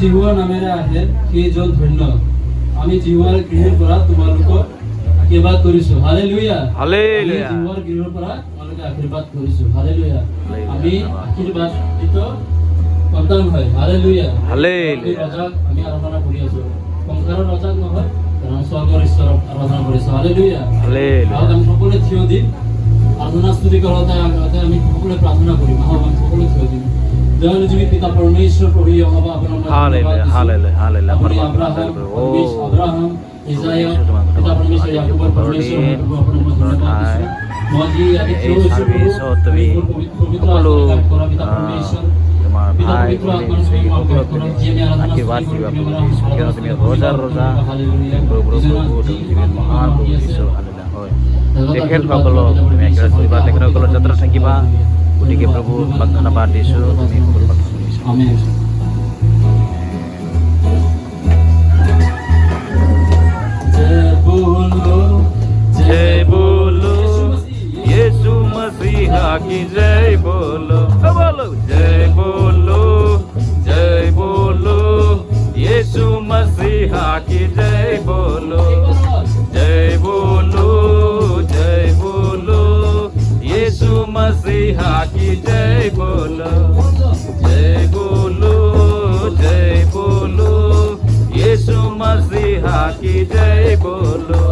জিহুৱাৰ নামেৰে আহে সেইজন ধন্য। আমি জিহুৱাৰ গৃহৰ পৰা তোমালোকক আশীৰ্বাদ কৰিছো। হালেলুয়া। হালেলুয়া। জিহুৱাৰ গৃহৰ পৰা তোমালোকে আশীৰ্বাদ কৰিছো। হালেলুয়া। আমি আশীৰ্বাদিত সন্তান হয়। হালেলুয়া। হালেলুয়া। ৰজাক আমি আৰাধনা কৰি আছো। সংসাৰৰ ৰজাক নহয়, কাৰণ স্বৰ্গৰ ঈশ্বৰক আৰাধনা কৰিছো। হালেলুয়া। হালেলুয়া। আমি সকলোৱে থিয় দিম। আৰাধনা স্তুতি কৰোঁতে আমি সকলোৱে প্ৰাৰ্থনা কৰিম। আমি সকলোৱে থিয় দিম। দয়ালুজীৱী পিতা পৰমেশ্বৰ প্ৰভু যহোৱা আপোনাৰ নামত হালেলুয়া। হালেলুয়া। হালেলুয়া। আপুনি আব্ৰাহাম, ইজৰাইল, পিতা পৰমেশ্বৰ ইয়াকোবৰ পৰমেশ্বৰ প্ৰভু আপোনাক মই ধন্যবাদ দিছোঁ। মই যি আজি থিয় হৈছোঁ প্ৰভু, পবিত্ৰ আত্মাৰে গাত কৰা পিতা পৰমেশ্বৰ, তোমাৰ পিতা ভাই পবিত্ৰ আত্মাৰ তুমি মোক গাত কৰা, যি আমি আৰাধনা আশীৰ্বাদ স্তুতি দিবা কৰি প্ৰভু আমাৰ যীশু, কিয়নো তুমি ৰজাৰ ৰজা, প্ৰভু তুমি জীৱন মহান প্ৰভু যীশু। হালেলুয়া। হয়, তেখেতসকলক তুমি আশীৰ্বাদ কৰিবা, তেখেতসকলৰ যাত্ৰা থাকিবা। গতিকে প্ৰভু তোমাক ধন্যবাদ দিছোঁ, তুমি সকলো কথা শুনিছা। আমেন। जय बोलो यीशु मसीहा की जय बोलो, बोलो जय बोलो, जय बोलो यीशु मसीहा की जय बोलो, जय बोलो, जय बोलो यीशु मसीहा की जय बोलो, जय बोलो, जय बोलो यीशु मसीहा की जय बोलो।